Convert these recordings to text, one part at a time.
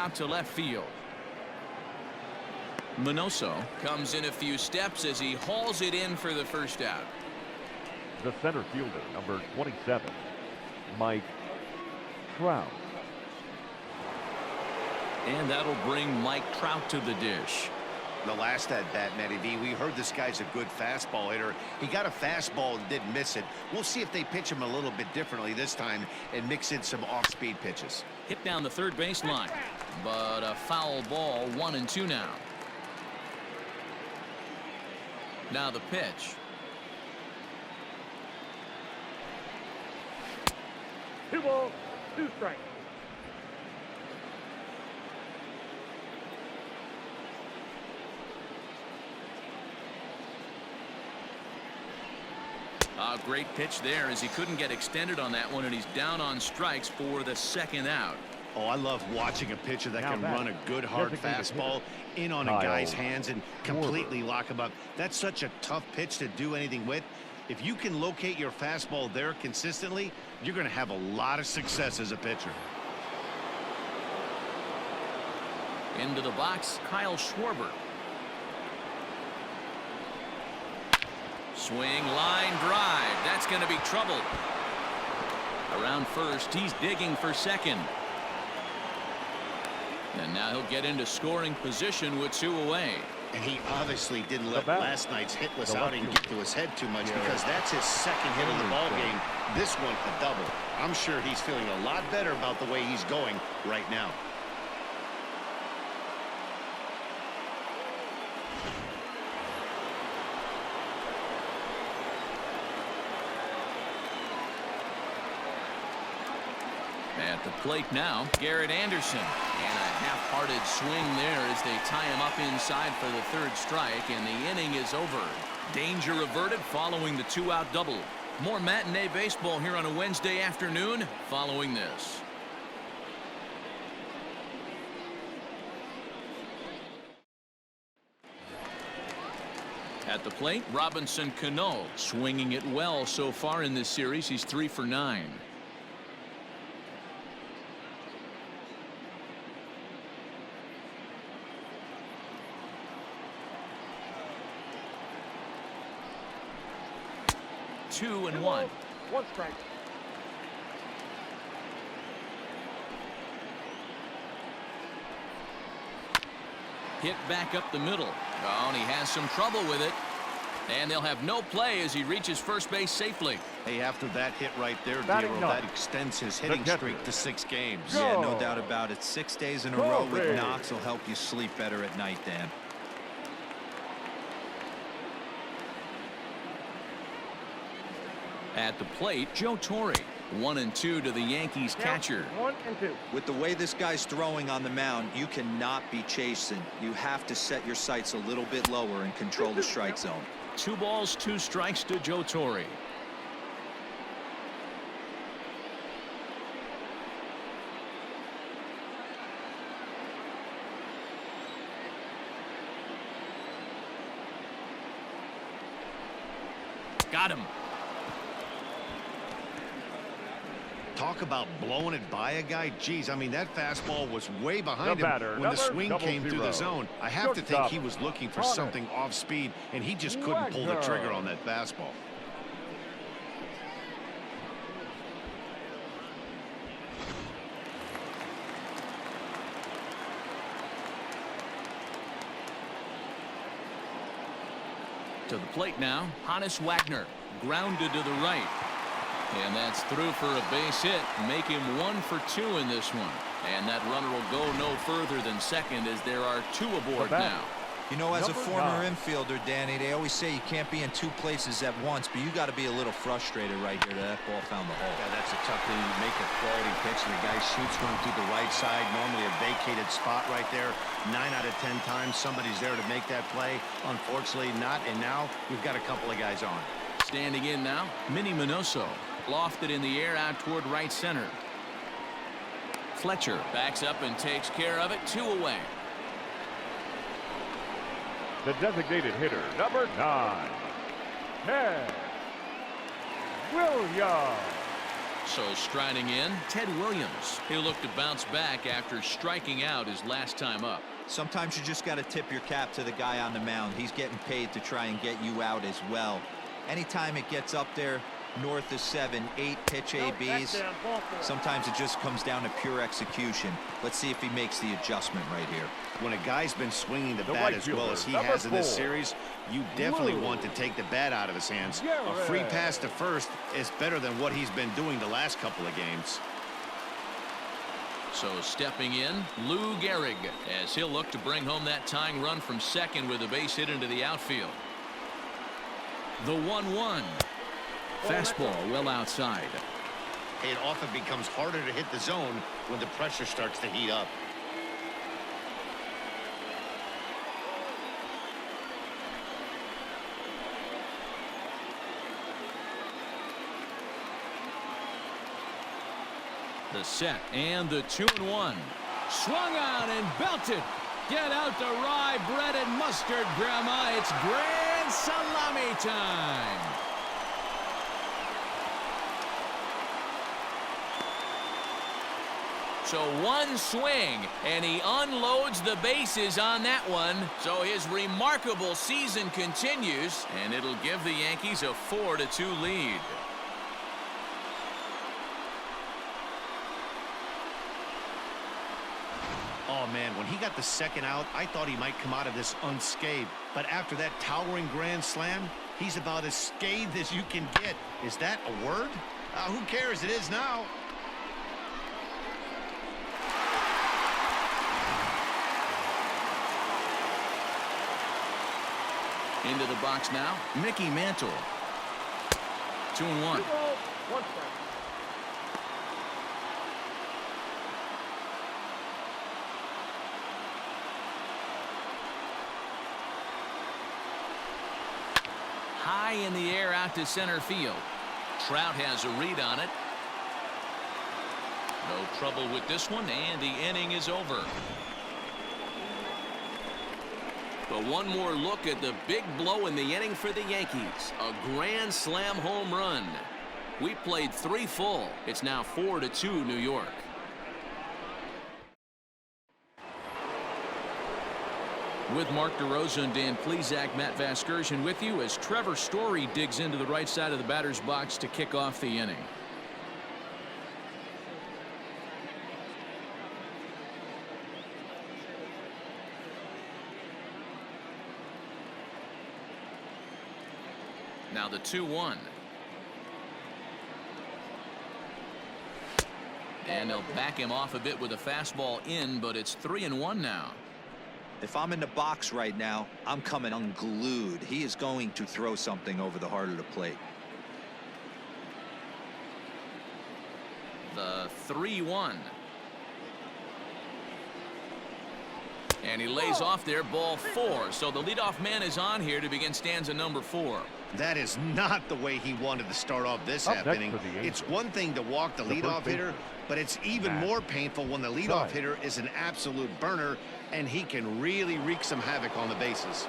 out to left field. Minoso comes in a few steps as he hauls it in for the first out. The center fielder, number 27, Mike Trout. And that'll bring Mike Trout to the dish. The last at bat, Matty V, we heard this guy's a good fastball hitter. He got a fastball and didn't miss it. We'll see if they pitch him a little bit differently this time and mix in some off-speed pitches. Hit down the third baseline, but a foul ball. 1-2 now. Now the pitch. 2 balls, 2 strikes. A great pitch there as he couldn't get extended on that one, and he's down on strikes for the second out. Oh, I love watching a pitcher that can run a good hard fastball in on a guy's hands and completely lock him up. That's such a tough pitch to do anything with. If you can locate your fastball there consistently, you're going to have a lot of success as a pitcher. Into the box, Kyle Schwarber. Swing, line drive. That's going to be trouble. Around first, he's digging for second. And now he'll get into scoring position with 2 away. And he obviously didn't let last night's hitless outing get to his head too much, because that's his second hit of the ball game. This one a double. I'm sure he's feeling a lot better about the way he's going right now. At the plate now, Garrett Anderson. And a half-hearted swing there as they tie him up inside for the third strike, and the inning is over. Danger averted following the 2-out double. More matinee baseball here on a Wednesday afternoon following this. At the plate, Robinson Cano swinging it well so far in this series. He's 3 for 9. Two and 1. 1 strike. Hit back up the middle. Oh, and he has some trouble with it. And they'll have no play as he reaches first base safely. Hey, after that hit right there, Dero, that extends his hitting streak to 6 games. Yeah, no doubt about it. 6 days in a row with knocks will help you sleep better at night, Dan. At the plate, Joe Torre. 1-2 to the Yankees catcher. 1 and 2. With the way this guy's throwing on the mound, you cannot be chasing. You have to set your sights a little bit lower and control the strike zone. 2 balls, 2 strikes to Joe Torre. Got him. Talk about blowing it by a guy. Geez, I mean, that fastball was way behind him when the swing came through the zone. I have to think he was looking for something off speed, and he just couldn't pull the trigger on that fastball. To the plate now, Hannes Wagner. Grounded to the right. And that's through for a base hit. Make him 1 for 2 in this one. And that runner will go no further than second as there are 2 aboard now. You know, as a former infielder, Danny, they always say you can't be in 2 places at once, but you got to be a little frustrated right here that ball found the hole. Yeah, that's a tough thing. You make a quality pitch and the guy shoots one through the right side, normally a vacated spot right there. 9 out of 10 times somebody's there to make that play. Unfortunately not, and now we've got a couple of guys on. Standing in now, Minnie Minoso. Lofted in the air out toward right center. Fletcher backs up and takes care of it. 2 away. The designated hitter, number 9, Ted Williams. So striding in, Ted Williams. He'll look to bounce back after striking out his last time up. Sometimes you just got to tip your cap to the guy on the mound. He's getting paid to try and get you out as well. Anytime it gets up there north of 7, 8 pitch ABs, sometimes it just comes down to pure execution. Let's see if he makes the adjustment right here. When a guy's been swinging the bat as well as he has in this series, you definitely want to take the bat out of his hands. A free pass to first is better than what he's been doing the last couple of games. So stepping in, Lou Gehrig, as he'll look to bring home that tying run from second with a base hit into the outfield. The 1-1. Fastball well outside. It often becomes harder to hit the zone when the pressure starts to heat up. The set and the 2-1. Swung out and belted. Get out the rye bread and mustard, Grandma. It's grand salami time. So one swing, and he unloads the bases on that one. So his remarkable season continues, and it'll give the Yankees a 4-2 lead. Oh, man, when he got the second out, I thought he might come out of this unscathed. But after that towering grand slam, he's about as scathed as you can get. Is that a word? Who cares? It is now. Into the box now, Mickey Mantle. 2-1. High in the air out to center field. Trout has a read on it. No trouble with this one, and the inning is over. But one more look at the big blow in the inning for the Yankees. A grand slam home run. We played 3 full. It's now 4-2 New York. With Mark DeRosa and Dan Plesac, Matt Vasgersian with you as Trevor Story digs into the right side of the batter's box to kick off the inning. Now the 2-1. And they'll back him off a bit with a fastball in, but it's 3-1 now. If I'm in the box right now, I'm coming unglued. He is going to throw something over the heart of the plate. The 3-1. And he lays off there, ball 4. So the leadoff man is on here to begin stanza number 4. That is not the way he wanted to start off this half inning. It's one thing to walk the leadoff hitter, but it's even more painful when the leadoff hitter is an absolute burner, and he can really wreak some havoc on the bases.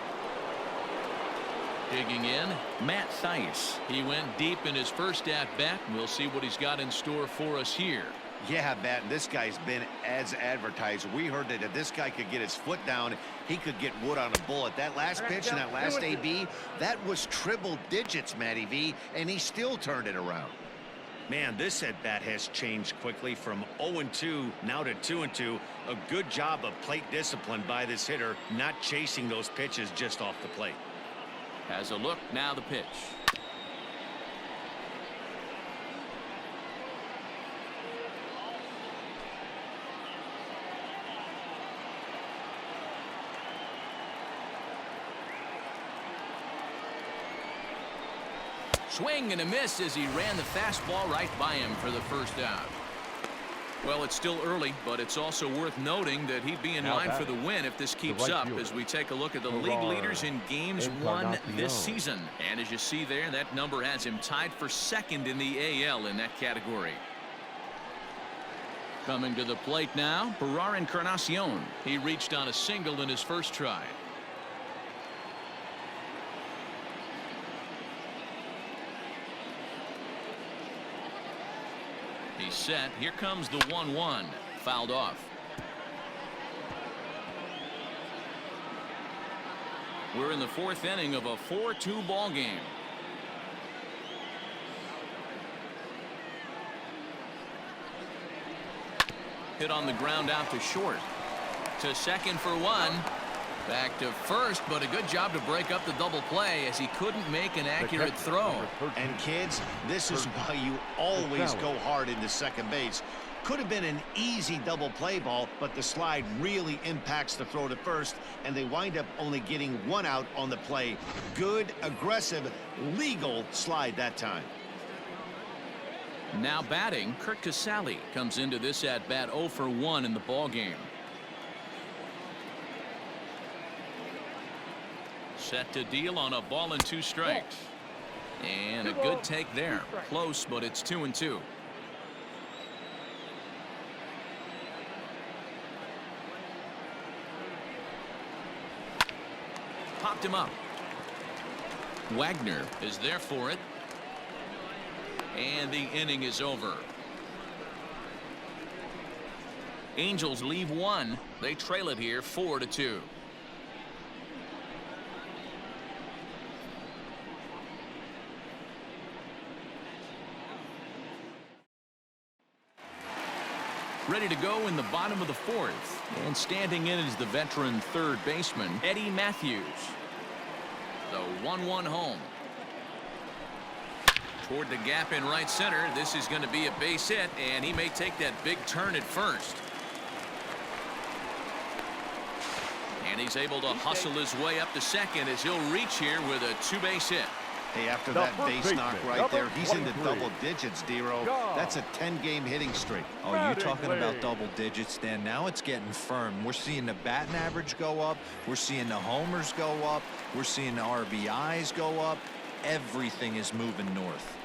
Digging in, Matt Thaiss. He went deep in his first at-bat. We'll see what he's got in store for us here. Yeah, Matt, this guy's been as advertised. We heard that if this guy could get his foot down, he could get wood on a bullet. That last pitch and that last AB, that was triple digits, Matty V, and he still turned it around. Man, this at-bat has changed quickly from 0-2 now to 2-2. A good job of plate discipline by this hitter, not chasing those pitches just off the plate. Has a look, now the pitch. Swing and a miss as he ran the fastball right by him for the first out. Well, it's still early, but it's also worth noting that he'd be in line for the win if this keeps up as we take a look at the league leaders in games won this season. And as you see there, that number has him tied for second in the AL in that category. Coming to the plate now, Encarnacion. He reached on a single in his first try. He's set. Here comes the 1-1. Fouled off. We're in the fourth inning of a 4-2 ball game. Hit on the ground out to short. To second for one. Back to first, but a good job to break up the double play as he couldn't make an accurate throw. And kids, this is why you always go hard into second base. Could have been an easy double play ball, but the slide really impacts the throw to first, and they wind up only getting one out on the play. Good, aggressive, legal slide that time. Now batting, Kirk Casalli comes into this at bat 0 for 1 in the ball game. Set to deal on a ball and 2 strikes. And a good take there. Close, but it's 2-2. Popped him up. Wagner is there for it. And the inning is over. Angels leave 1. They trail it here 4-2. Ready to go in the bottom of the 4th. And standing in is the veteran third baseman, Eddie Matthews. The 1-1 home. Toward the gap in right center. This is going to be a base hit, and he may take that big turn at first. And he's able to hustle his way up to second as he'll reach here with a 2-base hit. Hey, after that base knock right there, he's into double digits, D-Row. That's a 10-game hitting streak. Oh, you're talking about double digits, Dan. Now it's getting firm. We're seeing the batting average go up. We're seeing the homers go up. We're seeing the RBIs go up. Everything is moving north.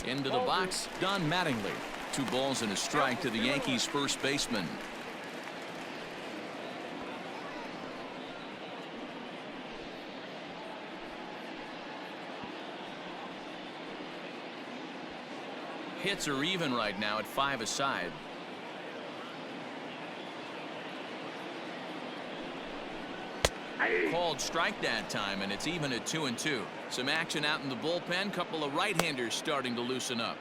Into the box, Don Mattingly. 2 balls and a strike to the Yankees first baseman. Hits are even right now at 5 aside. Called strike that time, and it's even at 2-2. Some action out in the bullpen. Couple of right-handers starting to loosen up.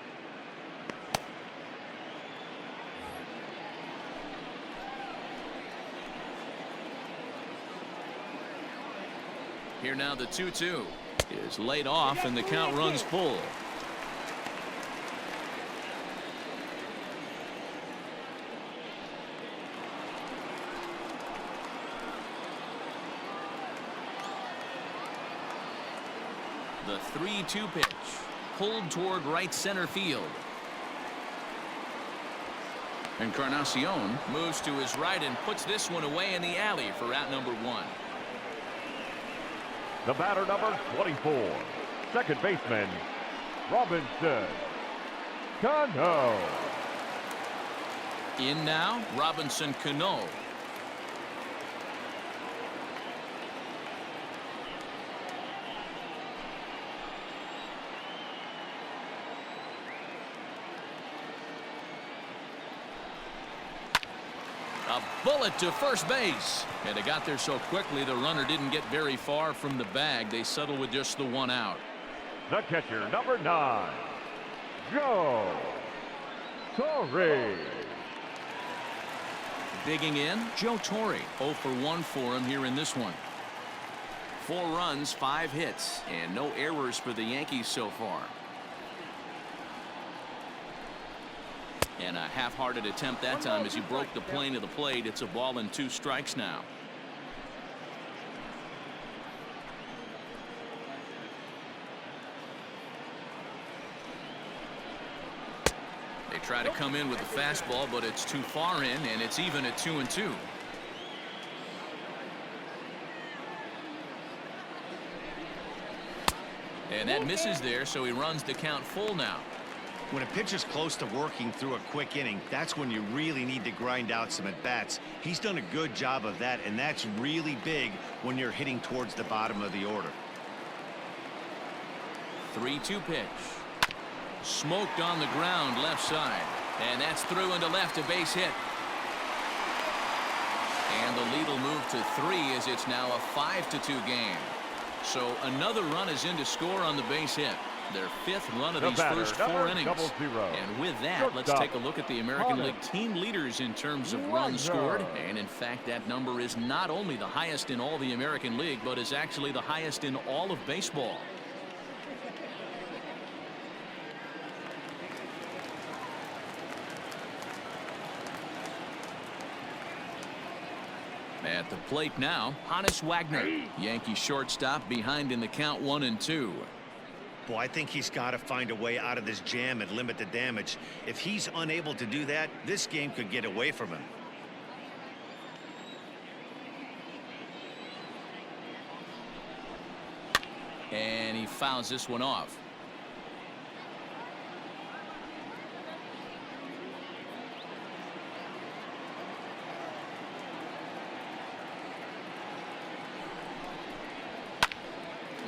Here now the 2-2 is laid off, and the count runs full. The 3-2 pitch pulled toward right center field. Encarnacion moves to his right and puts this one away in the alley for out number 1. The batter, number 24, second baseman, Robinson Cano. In now, Robinson Cano. A bullet to first base, and they got there so quickly the runner didn't get very far from the bag. They settle with just the 1 out. The catcher, number 9, Joe Torre. Digging in, Joe Torre. 0 for 1 for him here in this one. 4 runs, 5 hits, and no errors for the Yankees so far. And a half-hearted attempt that time as he broke the plane of the plate. It's a ball and 2 strikes now. They try to come in with the fastball, but it's too far in, and it's even at 2-2. And that misses there, so he runs the count full now. When a pitcher's close to working through a quick inning, that's when you really need to grind out some at-bats. He's done a good job of that, and that's really big when you're hitting towards the bottom of the order. 3-2 pitch. Smoked on the ground left side. And that's through into left, a base hit. And the lead will move to 3 as it's now a 5-2 game. So another run is in to score on the base hit. Their 5th run of these first 4 innings. And with that, let's take a look at the American League team leaders in terms of runs scored. And in fact, that number is not only the highest in all the American League, but is actually the highest in all of baseball. At the plate now, Honus Wagner. Yankee shortstop behind in the count 1-2. Boy, I think he's got to find a way out of this jam and limit the damage. If he's unable to do that, this game could get away from him. And he fouls this one off.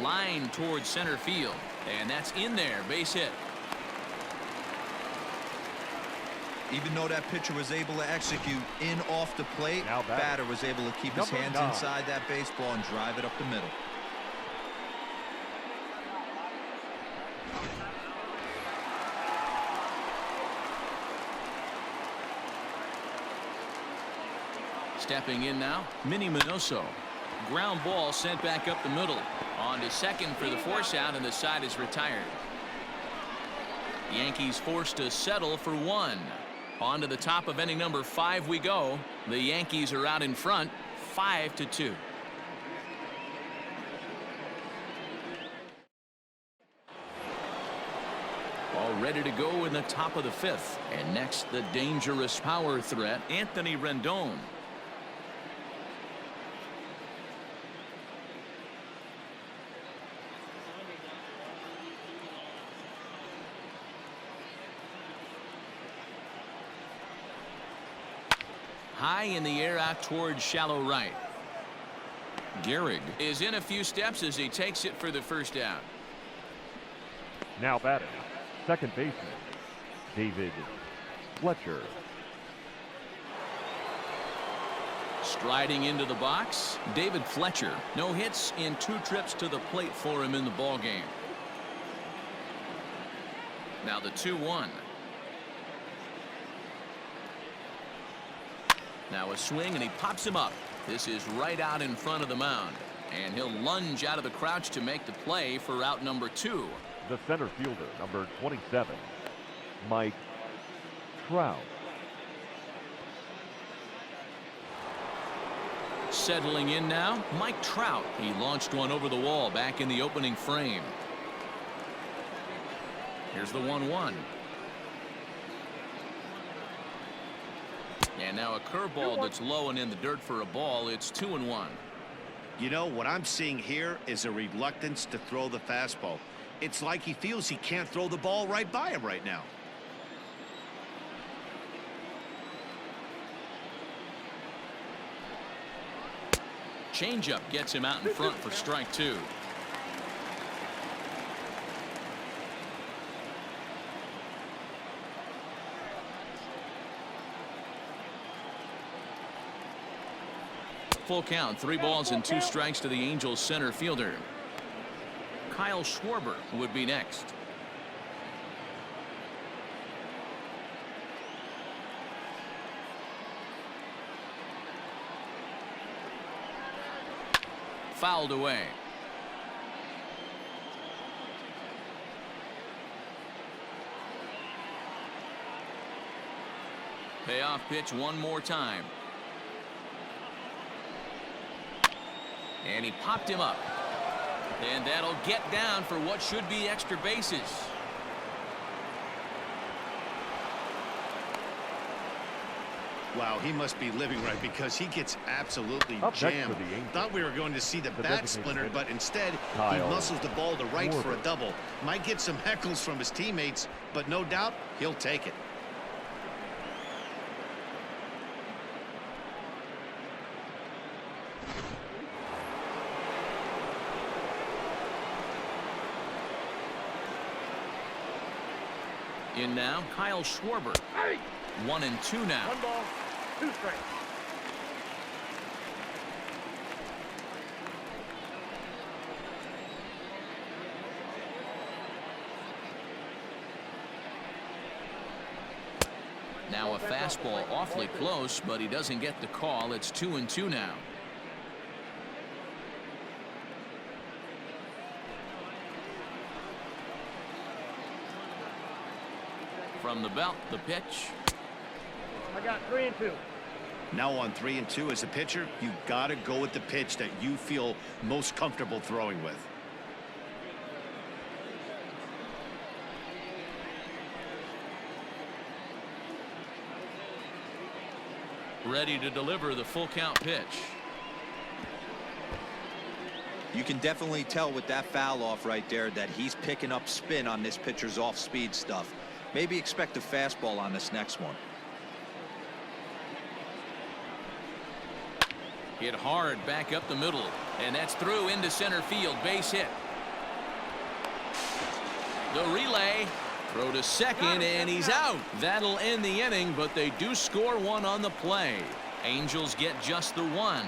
Line towards center field, and that's in there, base hit. Even though that pitcher was able to execute in off the plate, batter was able to keep his hands inside that baseball and drive it up the middle. Stepping in now, Minnie Minoso. Ground ball sent back up the middle. On to second for the force out, and the side is retired. Yankees forced to settle for 1. On to the top of inning number 5 we go. The Yankees are out in front, 5-2. All ready to go in the top of the 5th. And next, the dangerous power threat, Anthony Rendon. High in the air out towards shallow right. Gehrig is in a few steps as he takes it for the first out. Now batting, second baseman, David Fletcher. Striding into the box, David Fletcher. No hits in 2 trips to the plate for him in the ball game. Now the 2-1. Now a swing, and he pops him up. This is right out in front of the mound. And he'll lunge out of the crouch to make the play for out number 2. The center fielder, number 27, Mike Trout. Settling in now, Mike Trout. He launched one over the wall back in the opening frame. Here's the 1-1. And now a curveball that's low and in the dirt for a ball. It's 2-1. You know, what I'm seeing here is a reluctance to throw the fastball. It's like he feels he can't throw the ball right by him right now. Changeup gets him out in front for strike 2. Full count, 3 balls and 2 strikes to the Angels center fielder. Kyle Schwarber would be next. Fouled away. Payoff pitch one more time. And he popped him up. And that'll get down for what should be extra bases. Wow, he must be living right, because he gets absolutely jammed. Thought we were going to see the bat splinter, but instead he muscles the ball to right for a double. Might get some heckles from his teammates, but no doubt he'll take it. In now, Kyle Schwarber. 1-2 now. 1 ball, 2 strikes. Now a fastball awfully close, but he doesn't get the call. It's 2-2 now. From the belt, the pitch. I got 3-2. Now on 3-2 as a pitcher, you got to go with the pitch that you feel most comfortable throwing with. Ready to deliver the full count pitch. You can definitely tell with that foul off right there that he's picking up spin on this pitcher's off speed stuff. Maybe expect a fastball on this next one. Hit hard back up the middle, and that's through into center field. Base hit. The relay. Throw to second, and he's out. That'll end the inning, but they do score one on the play. Angels get just the one.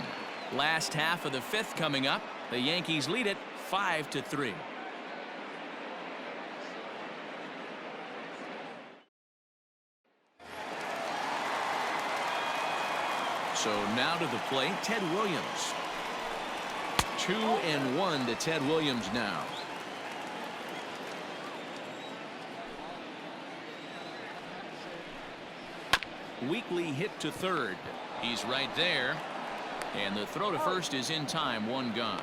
Last half of the 5th coming up. The Yankees lead it 5-3. So now to the plate, Ted Williams. 2-1 to Ted Williams now. Weekly hit to third. He's right there. And the throw to first is in time. 1 gone.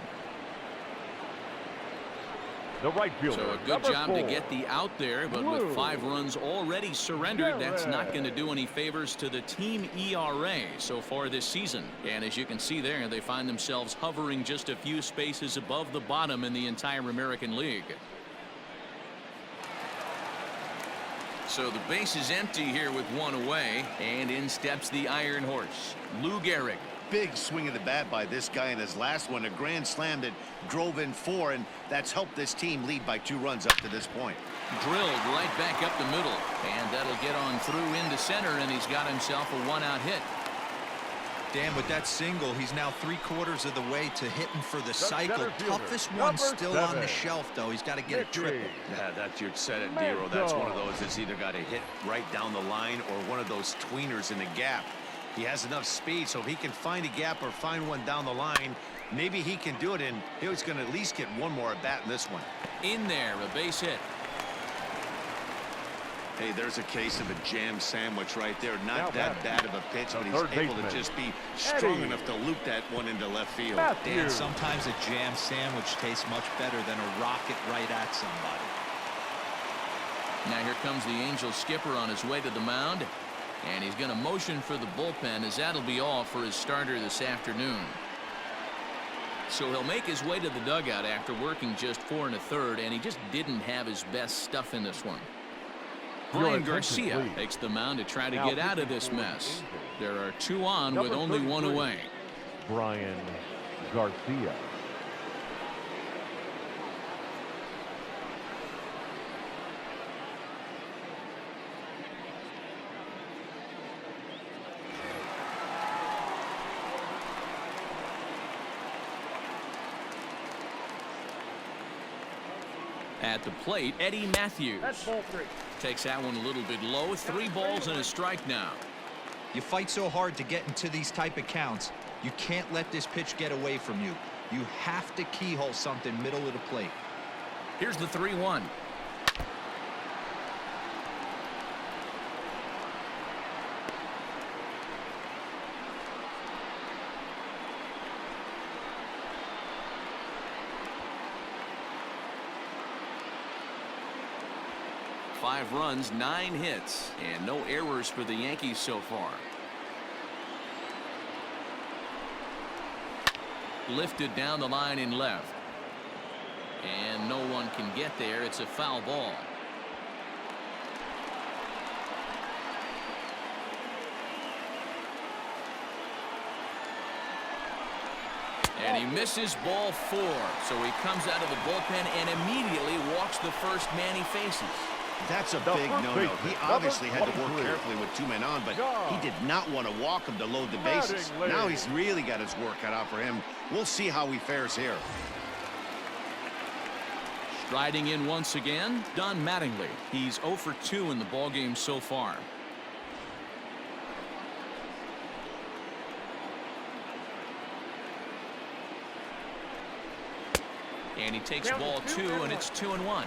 The right fielder. So a good job to get the out there, but with 5 runs already surrendered, that's not going to do any favors to the team ERA so far this season. And as you can see there, they find themselves hovering just a few spaces above the bottom in the entire American League. So the base is empty here with 1 away, and in steps the Iron Horse, Lou Gehrig. Big swing of the bat by this guy in his last one, a grand slam that drove in 4, and that's helped this team lead by 2 runs up to this point. Drilled right back up the middle, and that'll get on through into center, and he's got himself a 1-out hit. Dan, with that single, he's now 3/4 of the way to hitting for the cycle. Toughest one number still on 7. the shelf, though. He's got to get a triple. Yeah, that's your set it, Dero. That's one of those that's either got to hit right down the line or one of those tweeners in the gap. He has enough speed, so if he can find a gap or find one down the line, maybe he can do it, and he's going to at least get one more at bat in this one. In there, a base hit. Hey, there's a case of a jam sandwich right there. Not that bad of a pitch, but he's able to just be strong enough to loop that one into left field. Dan, sometimes a jam sandwich tastes much better than a rocket right at somebody. Now here comes the Angels skipper on his way to the mound, and he's going to motion for the bullpen, as that'll be all for his starter this afternoon. So he'll make his way to the dugout after working just 4 1/3, and he just didn't have his best stuff in this one. Brian Garcia takes the mound to try to get out of this mess. There are 2 on with only 1 away. Brian Garcia. At the plate, Eddie Matthews. That's ball 3. Takes that one a little bit low. 3 balls and a strike now. You fight so hard to get into these type of counts. You can't let this pitch get away from you. You have to keyhole something middle of the plate. Here's the 3-1. Five runs, 9 hits, and no errors for the Yankees so far. Lifted down the line in left. And no one can get there. It's a foul ball. And he misses ball 4. So he comes out of the bullpen and immediately walks the first man he faces. That's a big no-no. He obviously had to work carefully with 2 men on, but he did not want to walk him to load the bases. Now he's really got his work cut out for him. We'll see how he fares here. Striding in once again, Don Mattingly. He's 0 for 2 in the ballgame so far. And he takes ball 2, and it's 2-1.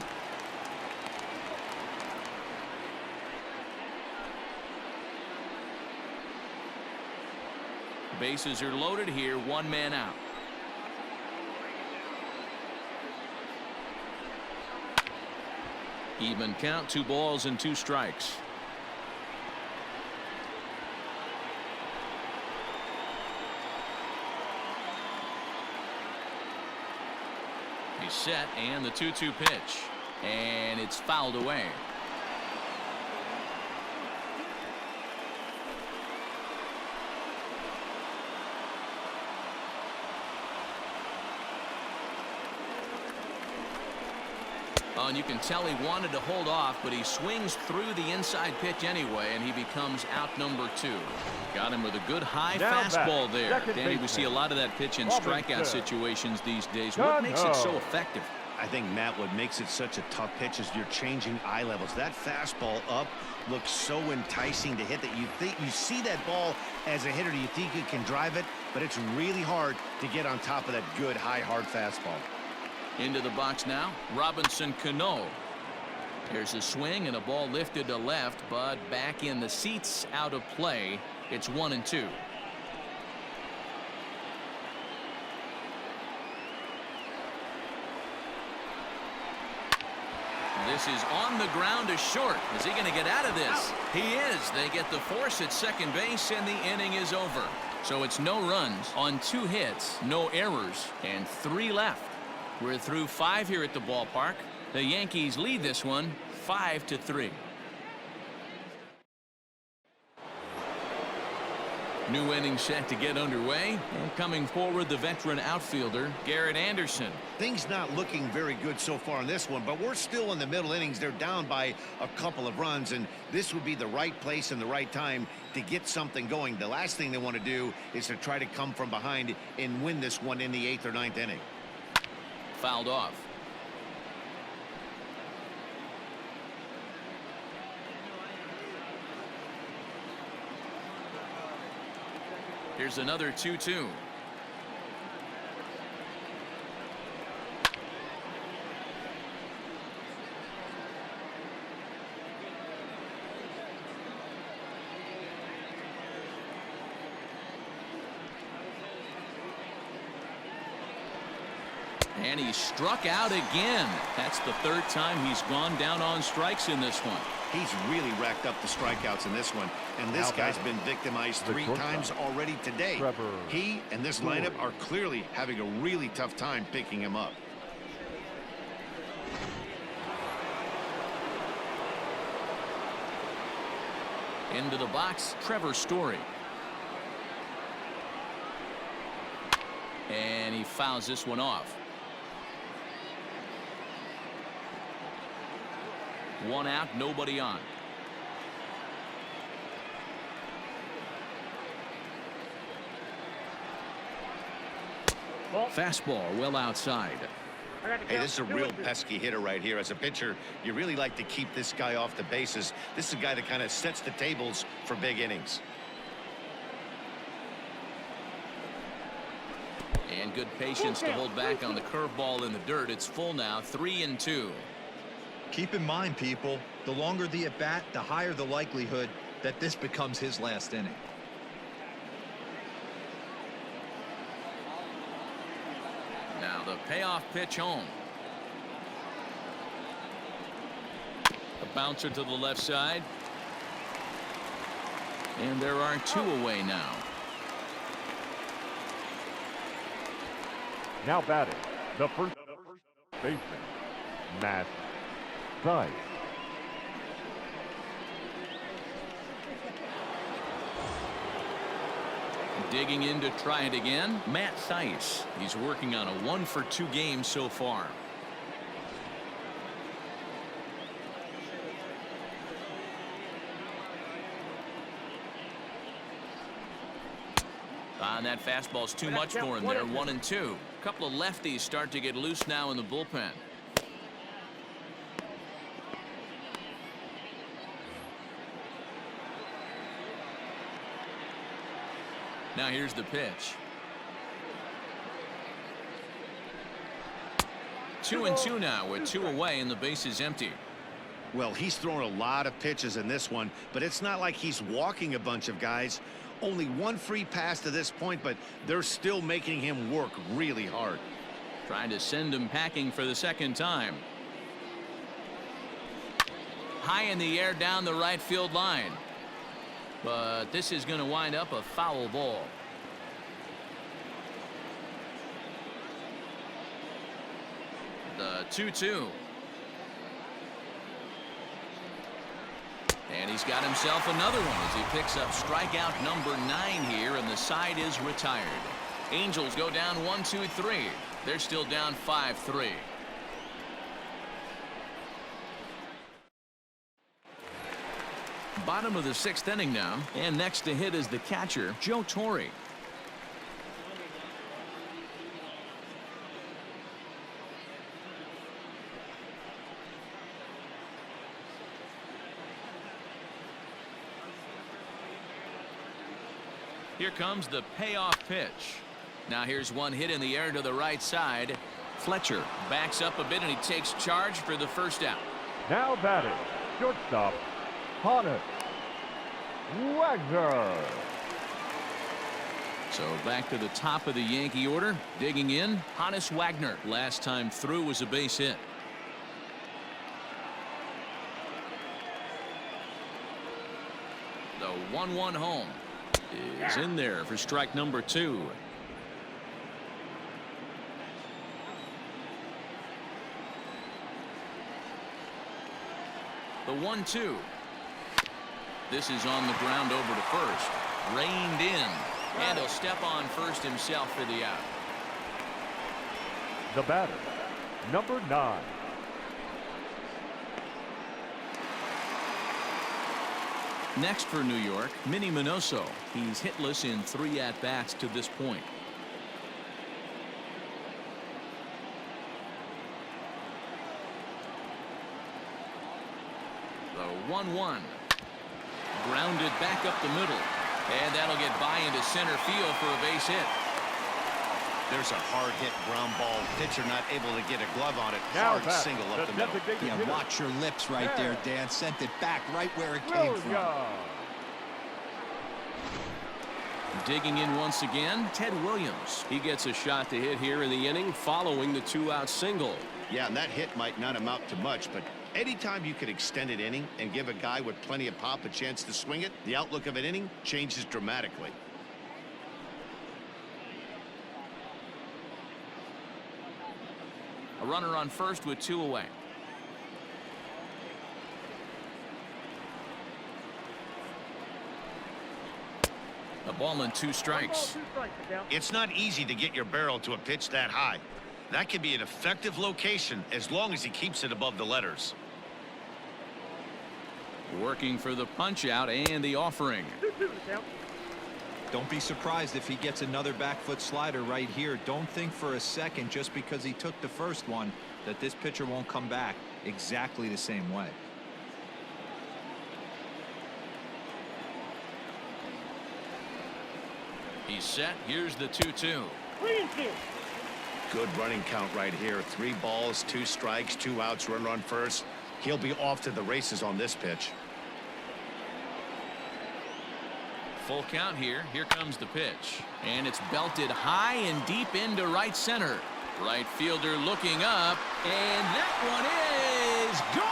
Bases are loaded here, 1 man out. Even count, 2 balls and 2 strikes. He's set, and the 2-2 pitch, and it's fouled away. Oh, and you can tell he wanted to hold off, but he swings through the inside pitch anyway, and he becomes out number 2. Got him with a good high fastball there. Danny, we see a lot of that pitch in strikeout situations these days. What makes it so effective? I think, Matt, what makes it such a tough pitch is you're changing eye levels. That fastball up looks so enticing to hit that you see that ball as a hitter. You think you can drive it, but it's really hard to get on top of that good, high, hard fastball. Into the box now, Robinson Cano. There's a swing and a ball lifted to left, but back in the seats, out of play. It's 1-2. This is on the ground to short. Is he going to get out of this? He is. They get the force at second base, and the inning is over. So it's no runs on 2 hits, no errors, and 3 left. We're through 5 here at the ballpark. The Yankees lead this one 5-3. New inning set to get underway. And coming forward, the veteran outfielder, Garrett Anderson. Things not looking very good so far in this one, but we're still in the middle innings. They're down by a couple of runs, and this would be the right place and the right time to get something going. The last thing they want to do is to try to come from behind and win this one in the 8th or 9th inning. Fouled off. Here's another 2-2. And he struck out again. That's the 3rd time he's gone down on strikes in this one. He's really racked up the strikeouts in this one, and this guy's been victimized 3 times already today. He and this lineup are clearly having a really tough time picking him up. Into the box, Trevor Story. And he fouls this one off. 1 out, nobody on. Fastball well outside. Hey, this is a real pesky hitter right here. As a pitcher, you really like to keep this guy off the bases. This is a guy that kind of sets the tables for big innings. And good patience to hold back on the curveball in the dirt. It's full now, 3-2. Keep in mind, people, the longer the at-bat, the higher the likelihood that this becomes his last inning. Now the payoff pitch home. A bouncer to the left side. And there are 2 away now. Now batting, the first baseman, Matt Thaiss. Digging in to try it again, Matt Thaiss. He's working on a 1-for-2 game so far. And that fastball's too much for him there. 1-2. A couple of lefties start to get loose now in the bullpen. Now here's the pitch. 2-2 now with 2 away and the base is empty. Well, he's thrown a lot of pitches in this one, but it's not like he's walking a bunch of guys. Only 1 free pass to this point, but they're still making him work really hard. Trying to send him packing for the second time. High in the air down the right field line. But this is going to wind up a foul ball. The 2-2. And he's got himself another one as he picks up strikeout number 9 here, and the side is retired. Angels go down 1-2-3. They're still down 5-3. Bottom of the 6th inning now, and next to hit is the catcher, Joe Torre. Here comes the payoff pitch. Now here's one hit in the air to the right side. Fletcher backs up a bit and he takes charge for the first out. Now batting, shortstop, Honus Wagner. So back to the top of the Yankee order. Digging in, Honus Wagner. Last time through was a base hit. The 1-1 home is in there for strike number 2. The 1-2. This is on the ground over to first. Reined in. And he'll step on first himself for the out. The batter, number 9. Next for New York, Minnie Minoso. He's hitless in 3 at-bats to this point. The 1-1. Grounded back up the middle. And that'll get by into center field for a base hit. There's a hard hit ground ball. Pitcher not able to get a glove on it. Now Hard single up the middle. Yeah, watch your lips right there, Dan. Sent it back right where it came from. Digging in once again, Ted Williams. He gets a shot to hit here in the inning following the 2-out single. Yeah, and that hit might not amount to much, but anytime you can extend an inning and give a guy with plenty of pop a chance to swing it, the outlook of an inning changes dramatically. A runner on first with 2 away. A ball and 2 strikes. It's not easy to get your barrel to a pitch that high. That can be an effective location as long as he keeps it above the letters. Working for the punch out and the offering. Don't be surprised if he gets another back foot slider right here. Don't think for a second, just because he took the first one, that this pitcher won't come back exactly the same way. He's set. Here's the 2-2. 3-2. Good running count right here. 3 balls, 2 strikes, 2 outs, runner on first. He'll be off to the races on this pitch. Full count here. Here comes the pitch. And it's belted high and deep into right center. Right fielder looking up. And that one is gone.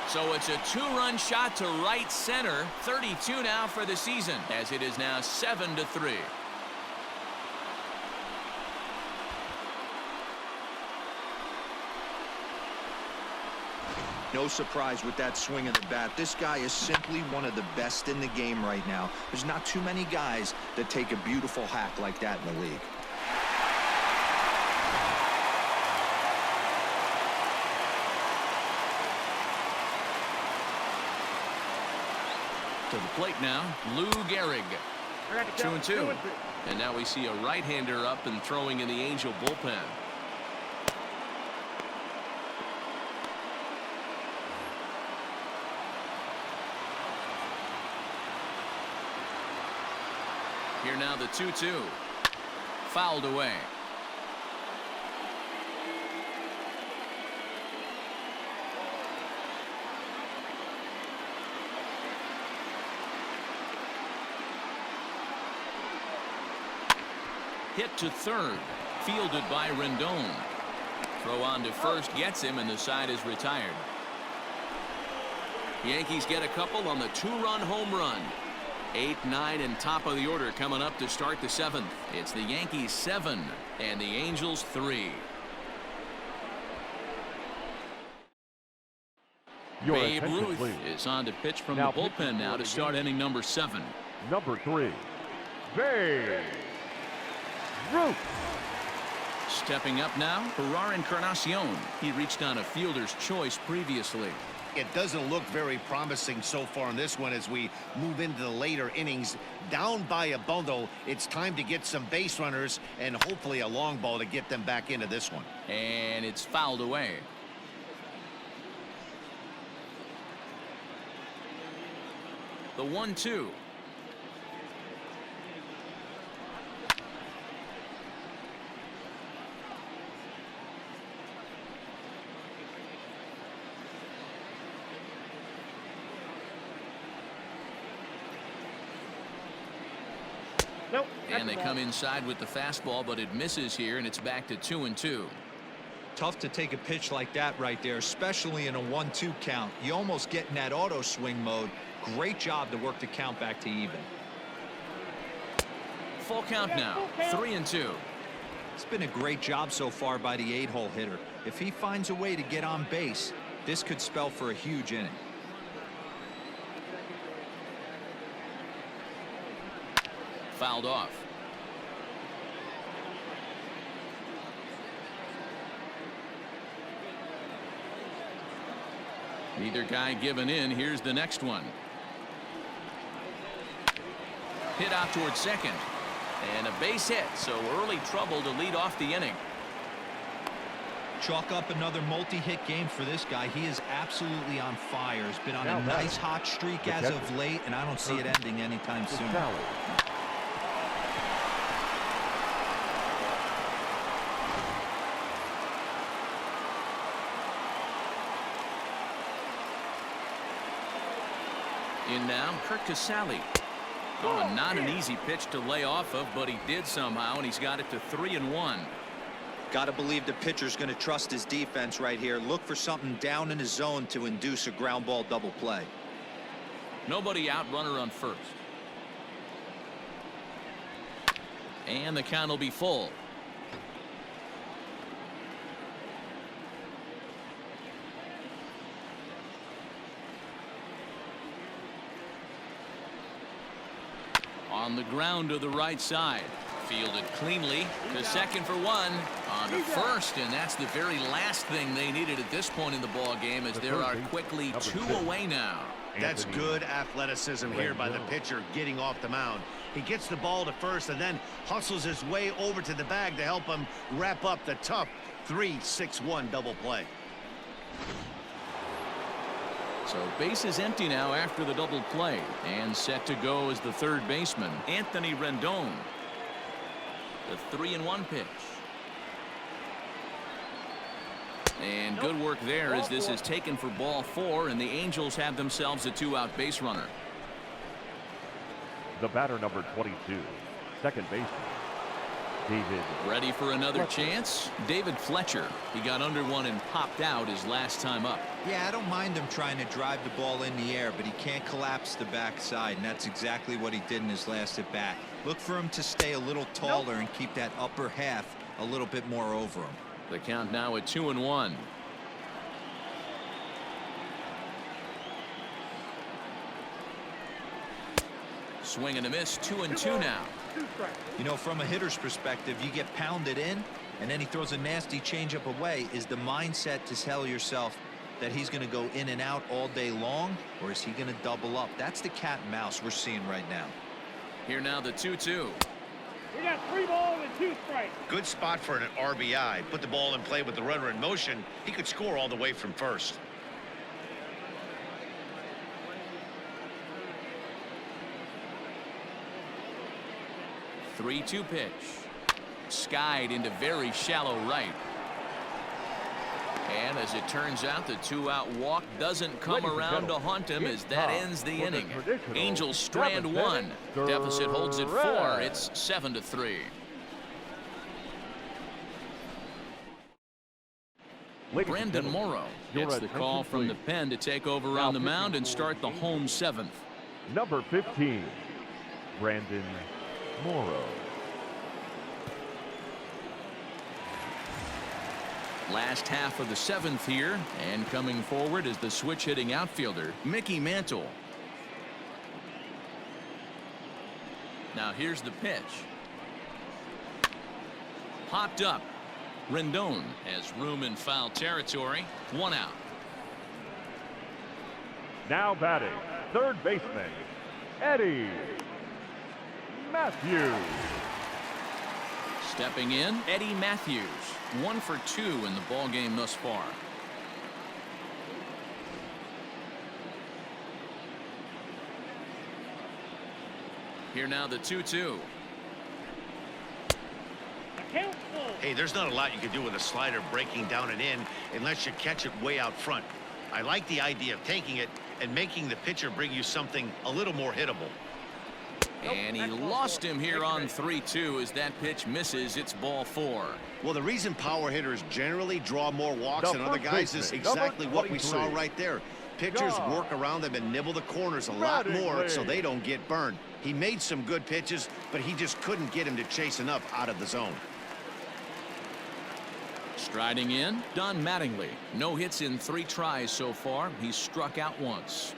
So it's a 2-run shot to right center. 32 now for the season, as it is now 7-3. No surprise with that swing of the bat. This guy is simply one of the best in the game right now. There's not too many guys that take a beautiful hack like that in the league. To the plate now, Lou Gehrig. 2-2. And now we see a right-hander up and throwing in the Angel bullpen. Here now the 2-2. Fouled away. Hit to third. Fielded by Rendon. Throw on to first gets him, and the side is retired. Yankees get a couple on the 2-run home run. 8, 9, and top of the order coming up to start the 7th. It's the Yankees 7 and the Angels 3. Babe Ruth is on to pitch from the bullpen now to start inning number 7. Number 3, Babe Ruth. Stepping up now, Gerard Encarnacion. He reached on a fielder's choice previously. It doesn't look very promising so far in this one as we move into the later innings. Down by a bundle, it's time to get some base runners and hopefully a long ball to get them back into this one. And it's fouled away. The 1-2. Nope. And they come inside with the fastball, but it misses here, and it's back to 2-2. Tough to take a pitch like that right there, especially in a 1-2 count. You almost get in that auto swing mode. Great job to work the count back to even. Full count now, 3-2. It's been a great job so far by the 8-hole hitter. If he finds a way to get on base, this could spell for a huge inning. Fouled off. Neither guy giving in. Here's the next one. Hit out towards second. And a base hit, so early trouble to lead off the inning. Chalk up another multi-hit game for this guy. He is absolutely on fire. He's been on a nice hot streak as of late, and I don't see it ending anytime soon. In now, Kirk Casalli. Oh, not an easy pitch to lay off of, but he did somehow, and he's got it to 3-1. Got to believe the pitcher's going to trust his defense right here. Look for something down in his zone to induce a ground ball double play. Nobody out, runner on first. And the count will be full. On the ground to the right side. Fielded cleanly to second for one. On to first, and that's the very last thing they needed at this point in the ball game, as there are quickly 2 away now. That's good athleticism here by the pitcher getting off the mound. He gets the ball to first and then hustles his way over to the bag to help him wrap up the tough 3-6-1 double play. So base is empty now after the double play, and set to go is the third baseman, Anthony Rendon. The 3-1 pitch. And good work there as this is taken for ball 4, and the Angels have themselves a 2-out base runner. The batter, number 22, second baseman, David. Ready for another chance? David Fletcher. He got under one and popped out his last time up. Yeah, I don't mind him trying to drive the ball in the air, but he can't collapse the backside, and that's exactly what he did in his last at bat. Look for him to stay a little taller and keep that upper half a little bit more over him. The count now at 2-1. Swing and a miss, 2-2 now. You know, from a hitter's perspective, you get pounded in, and then he throws a nasty changeup away. Is the mindset to tell yourself, that he's going to go in and out all day long, or is he going to double up? That's the cat and mouse we're seeing right now. Here now the 2-2. We got 3 balls and 2 strikes. Good spot for an RBI. Put the ball in play with the runner in motion. He could score all the way from first. The 3-2 pitch. Skied into very shallow right. And as it turns out, the 2-out walk doesn't come around to haunt him as that ends the inning. Angels strand 1. Deficit holds at 4. It's 7-3. Rendon Morrow gets the call from the pen to take over on the mound and start the home 7th. Number 15, Rendon Morrow. Last half of the 7th here, and coming forward is the switch-hitting outfielder, Mickey Mantle. Now here's the pitch. Popped up. Rendon has room in foul territory. 1 out. Now batting, third baseman, Eddie Matthews. Stepping in, Eddie Matthews. 1 for 2 in the ball game thus far. Here now the 2-2. Hey, there's not a lot you can do with a slider breaking down and in unless you catch it way out front. I like the idea of taking it and making the pitcher bring you something a little more hittable. And he lost him here on 3-2 as that pitch misses. It's ball 4. Well, the reason power hitters generally draw more walks than other guys is exactly what we saw right there. Pitchers work around them and nibble the corners a lot more so they don't get burned. He made some good pitches, but he just couldn't get him to chase enough out of the zone. Striding in, Don Mattingly. No hits in 3 tries so far. He's struck out once.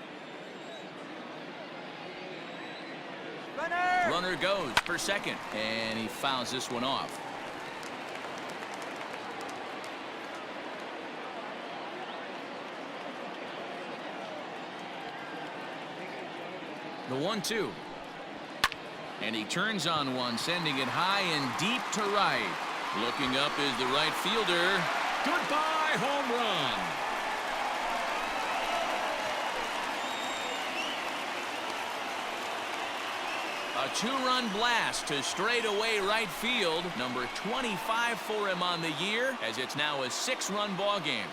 Runner goes for second, and he fouls this one off. The 1-2. And he turns on one, sending it high and deep to right. Looking up is the right fielder. Goodbye, home run. A 2-run blast to straightaway right field. Number 25 for him on the year, as it's now a 6-run ball game.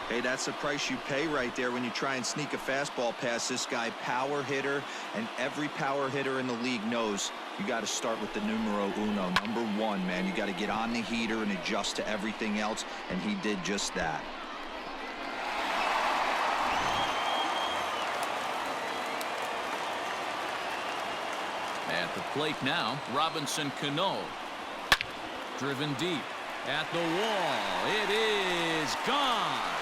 Hey, that's the price you pay right there when you try and sneak a fastball past this guy. Power hitter, and every power hitter in the league knows you got to start with the numero uno, number 1, man. You got to get on the heater and adjust to everything else, and he did just that. At the plate now, Robinson Cano. Driven deep at the wall. It is gone.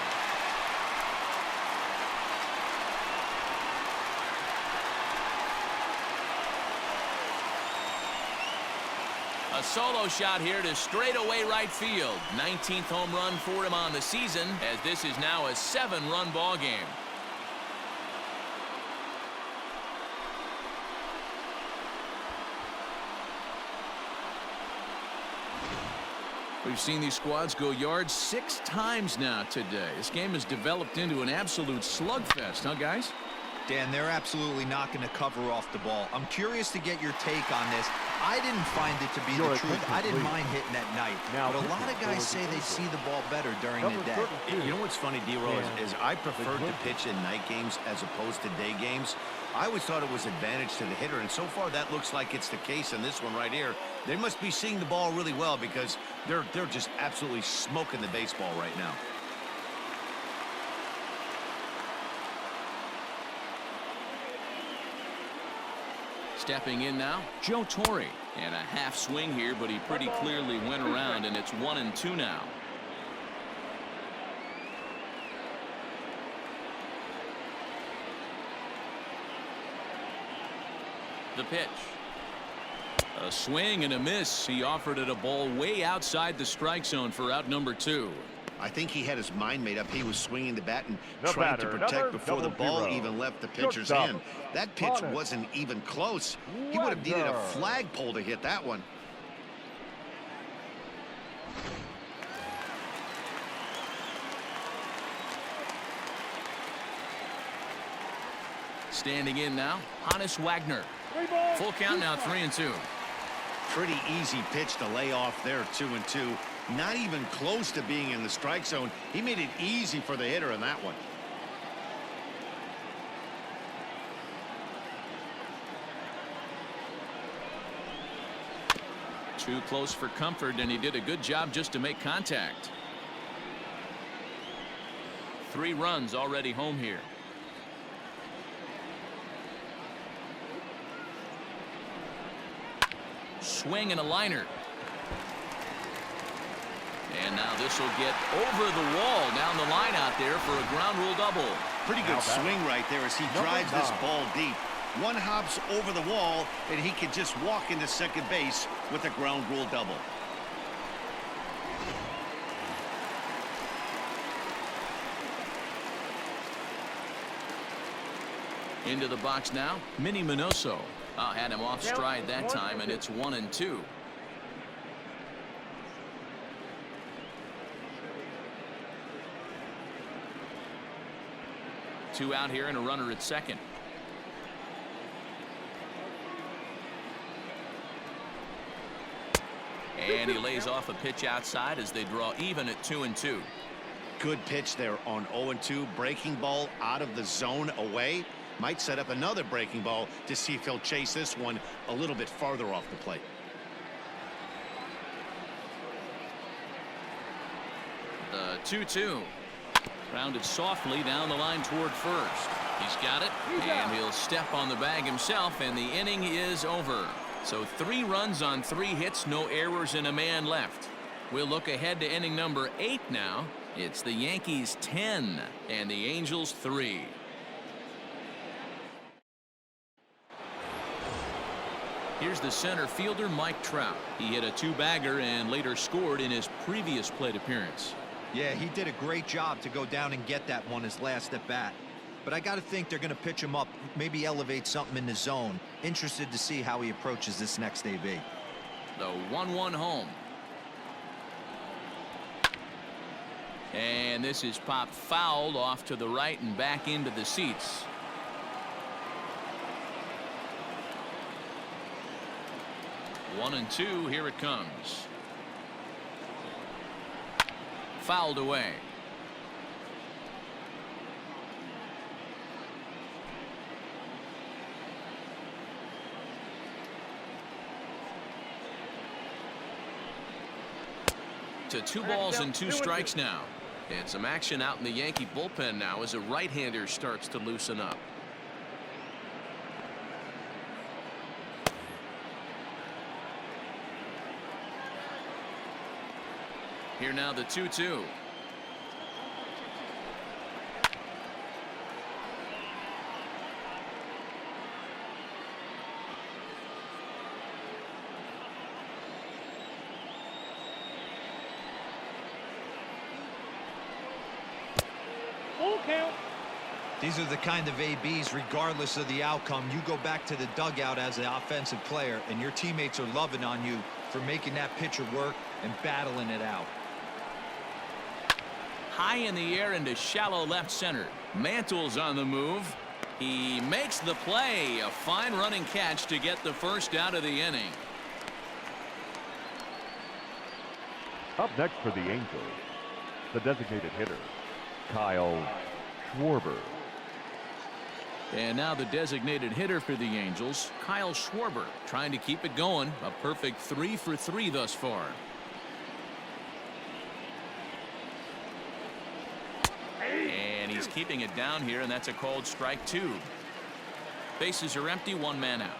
A solo shot here to straightaway right field. 19th home run for him on the season, as this is now a 7-run ball game. We've seen these squads go yards 6 times now today. This game has developed into an absolute slugfest, huh, guys? Dan, they're absolutely not going to cover off the ball. I'm curious to get your take on this. I didn't find it to be the truth. I didn't mind hitting at night. But a lot of guys say they see the ball better during the day. You know what's funny, D-Roll, is I prefer to pitch in night games as opposed to day games. I always thought it was advantage to the hitter, and so far that looks like it's the case in this one right here. They must be seeing the ball really well because they're just absolutely smoking the baseball right now. Stepping in now, Joe Torre. And a half swing here, but he pretty clearly went around, and it's 1-2 now. The pitch. A swing and a miss. He offered it a ball way outside the strike zone for out number 2. I think he had his mind made up. He was swinging the bat and The trying batter, to protect number before the ball 00. even left the pitcher's Shortstop, hand. That pitch Connor. wasn't even close. He would have needed a Wagner. flagpole to hit that one. Standing in now, Hannes Wagner. 3 balls. Full count now, 3-2. Pretty easy pitch to lay off there, 2-2. Not even close to being in the strike zone. He made it easy for the hitter in that one. Too close for comfort, and he did a good job just to make contact. 3 runs already home here. Swing and a liner. And now this will get over the wall down the line out there for a ground rule double. Pretty good swing right there as he drives this ball deep. One hops over the wall, and he can just walk into second base with a ground rule double. Into the box now, Minnie Minoso. Had him off stride that time, and it's 1-2. Two out here and a runner at second. And he lays off a pitch outside as they draw even at 2-2. Good pitch there on 0-2. Breaking ball out of the zone away. Might set up another breaking ball to see if he'll chase this one a little bit farther off the plate. The 2-2. Rounded softly down the line toward first. He's got it, and he'll step on the bag himself, and the inning is over. So 3 runs on 3 hits, no errors, and a man left. We'll look ahead to inning number 8 now. It's the Yankees 10 and the Angels 3. Here's the center fielder, Mike Trout. He hit a 2-bagger and later scored in his previous plate appearance. Yeah, he did a great job to go down and get that one his last at bat. But I got to think they're going to pitch him up, maybe elevate something in the zone. Interested to see how he approaches this next AB. The 1-1 home. And this is popped fouled off to the right and back into the seats. One and two, here it comes. Fouled away. To 2 balls and 2 strikes now. And some action out in the Yankee bullpen now as a right-hander starts to loosen up. Here now the 2-2. Full count. These are the kind of ABs, regardless of the outcome, you go back to the dugout as an offensive player, and your teammates are loving on you for making that pitcher work and battling it out. High in the air into shallow left center. Mantle's on the move. He makes the play. A fine running catch to get the first out of the inning. Up next for the Angels, the designated hitter, Kyle Schwarber. And now the designated hitter for the Angels, Kyle Schwarber, trying to keep it going. A perfect 3 for 3 thus far. And he's keeping it down here, and that's a called strike 2. Bases are empty, 1 man out.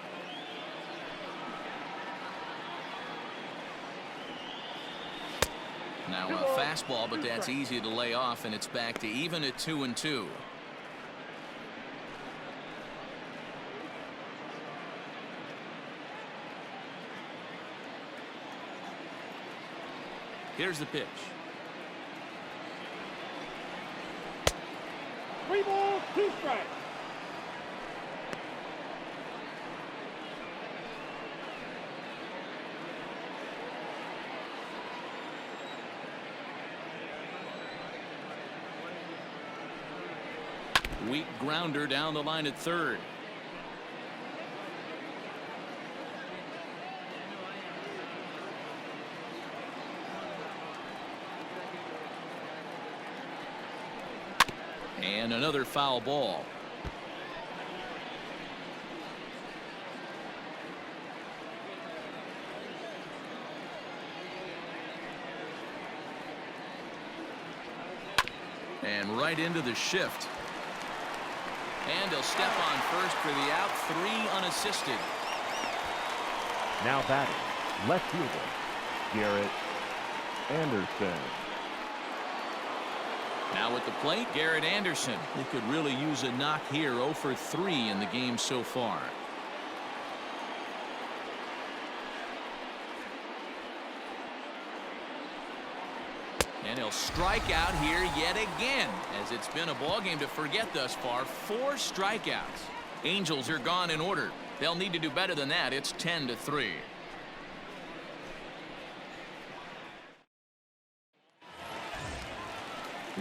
Now a fastball, but that's easy to lay off, and it's back to even at 2-2. Here's the pitch. 3 balls, 2 strikes. Weak grounder down the line at third. And another foul ball. And right into the shift. And he'll step on first for the out. 3 unassisted. Now batting, left fielder, Garrett Anderson. Now at the plate, Garrett Anderson. He could really use a knock here. 0 for 3 in the game so far. And he'll strike out here yet again, as it's been a ball game to forget thus far. 4 strikeouts. Angels are gone in order. They'll need to do better than that. It's 10-3.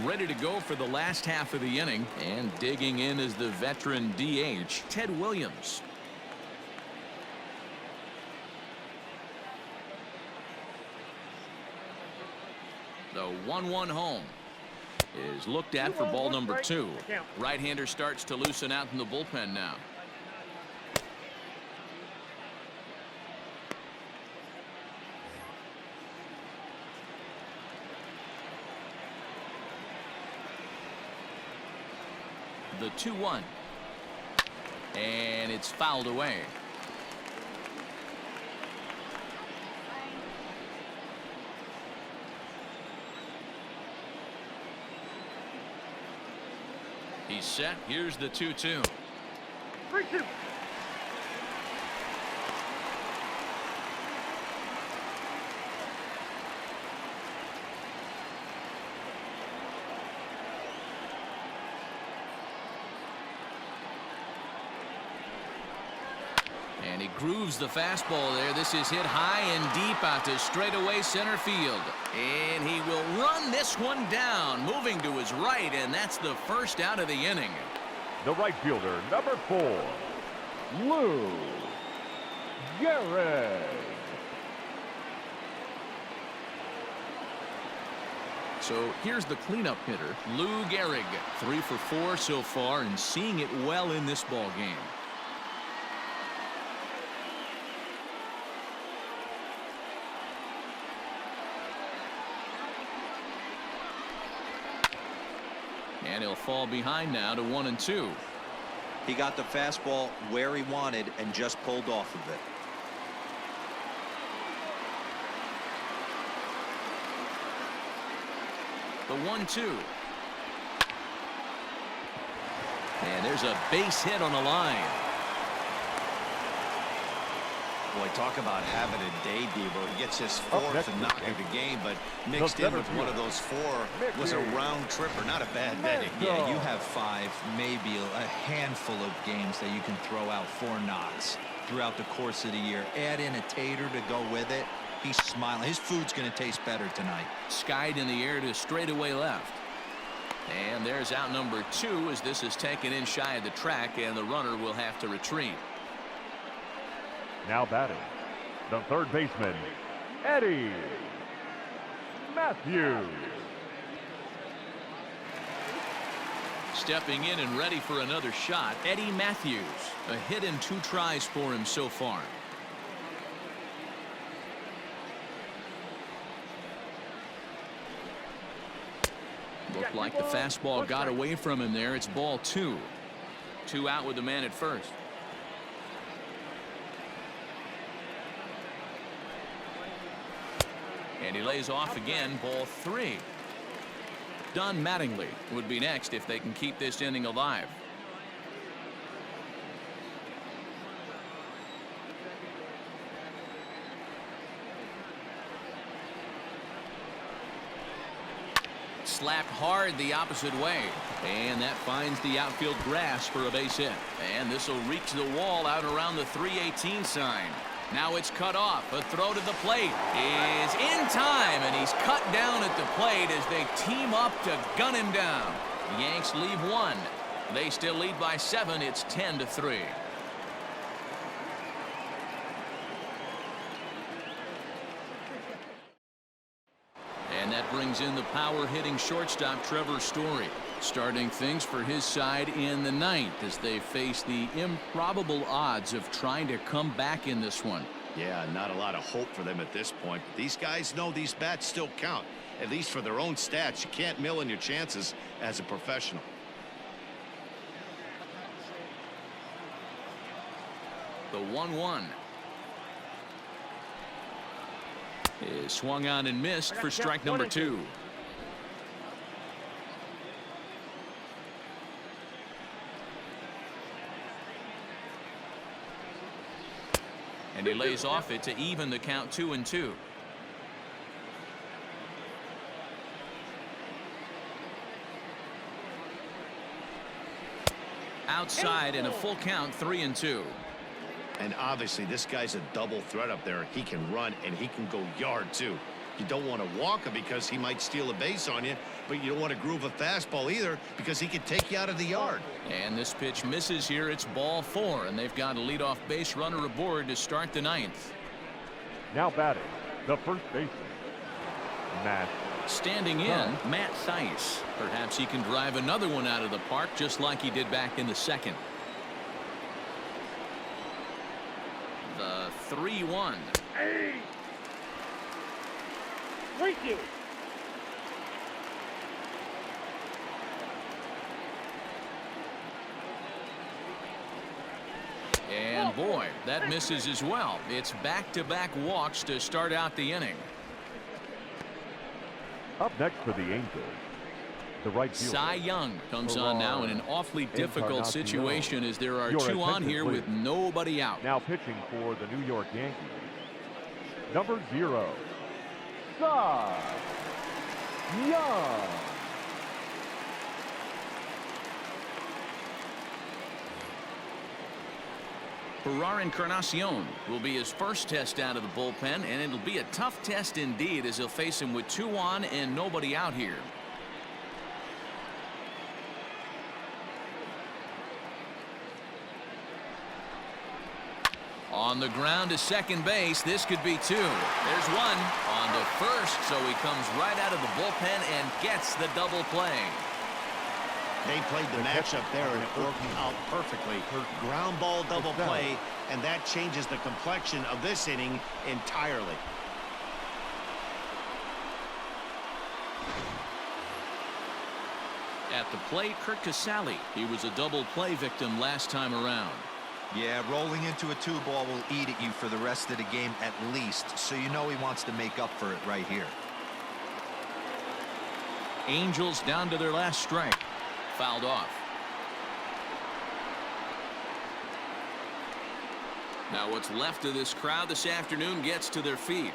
Ready to go for the last half of the inning, and digging in is the veteran DH, Ted Williams. The 1-1 home is looked at for ball number 2. Right-hander starts to loosen out in the bullpen now. The 2-1. And it's fouled away. He's set. Here's the 2-2. 3-2. And he grooves the fastball there. This is hit high and deep out to straightaway center field. And he will run this one down, moving to his right, and that's the first out of the inning. The right fielder, number 4, Lou Gehrig. So here's the cleanup hitter, Lou Gehrig. 3 for 4 so far, and seeing it well in this ball game. And he'll fall behind now to 1-2. He got the fastball where he wanted and just pulled off of it. The 1-2. And there's a base hit on the line. Boy, talk about having a day, Devo. He gets his 4th knock of the game, but mixed in with one of those 4 was a round tripper. Not a bad day. Yeah, you have 5, maybe a handful of games that you can throw out 4 knocks throughout the course of the year. Add in a tater to go with it. He's smiling. His food's going to taste better tonight. Skied in the air to straightaway left. And there's out number 2 as this is taken in shy of the track, and the runner will have to retreat. Now batting, the third baseman, Eddie Matthews. Stepping in and ready for another shot, Eddie Matthews. A hit in 2 tries for him so far. Looked like the fastball got away from him there. It's ball 2. 2 out with the man at first. And he lays off again. Ball 3. Don Mattingly would be next if they can keep this inning alive. slapped hard the opposite way. And that finds the outfield grass for a base hit. And this will reach the wall out around the 318 sign. Now it's cut off. A throw to the plate is in time, and he's cut down at the plate as they team up to gun him down. The Yanks leave one. They still lead by 7. It's 10-3. And that brings in the power-hitting shortstop Trevor Story, starting things for his side in the 9th as they face the improbable odds of trying to come back in this one. Yeah, not a lot of hope for them at this point. But these guys know these bats still count, at least for their own stats. You can't mill in your chances as a professional. The 1-1 is swung on and missed for strike number 2. And he lays off it to even the count 2-2. Outside and a full count 3-2. And obviously this guy's a double threat up there. He can run and he can go yard too. You don't want to walk him because he might steal a base on you, but you don't want to groove a fastball either because he can take you out of the yard. And this pitch misses here. It's ball 4, and they've got a leadoff base runner aboard to start the 9th. Now batting, the first baseman, Matt. Standing in, Matt Thaiss. Perhaps he can drive another one out of the park just like he did back in the 2nd. The 3-1. Hey! Thank you. And boy, that misses as well. It's back-to-back walks to start out the inning. Up next for the Angels, the right fielder, Cy Young comes on now in an awfully difficult situation as there are 2 on here with nobody out. Now pitching for the New York Yankees, number 0, Cy Young. Ferrar Encarnacion will be his first test out of the bullpen, and it'll be a tough test indeed as he'll face him with 2 on and nobody out here. On the ground to second base. This could be 2. There's 1 on the first, so he comes right out of the bullpen and gets the double play. They played the matchup there and it worked out perfectly. Ground ball double play, and that changes the complexion of this inning entirely. At the plate, Kirk Casalli. He was a double play victim last time around. Yeah, rolling into a 2-ball will eat at you for the rest of the game at least, so you know he wants to make up for it right here. Angels down to their last strike. Fouled off. Now what's left of this crowd this afternoon gets to their feet.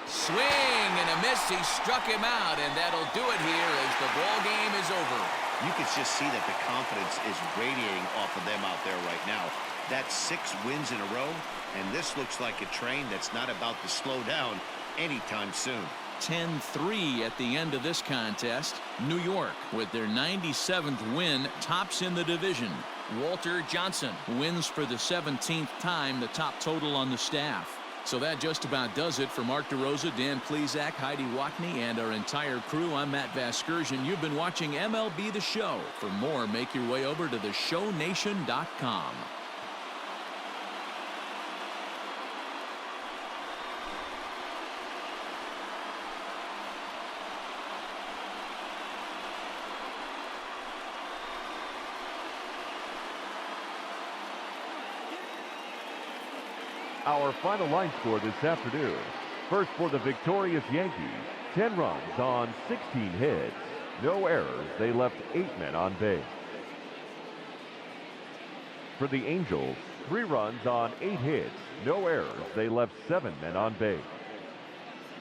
Swing and a miss. He struck him out, and that'll do it here as the ball game is over. You can just see that the confidence is radiating off of them out there right now. That's 6 wins in a row, and this looks like a train that's not about to slow down anytime soon. 10-3 at the end of this contest. New York, with their 97th win, tops in the division. Walter Johnson wins for the 17th time, the top total on the staff. So that just about does it for Mark DeRosa, Dan Plesac, Heidi Watney, and our entire crew. I'm Matt Vasgersian. You've been watching MLB The Show. For more, make your way over to theshownation.com. Our final line score this afternoon. First for the victorious Yankees, 10 runs on 16 hits. No errors. They left 8 men on base. For the Angels, 3 runs on 8 hits. No errors. They left 7 men on base.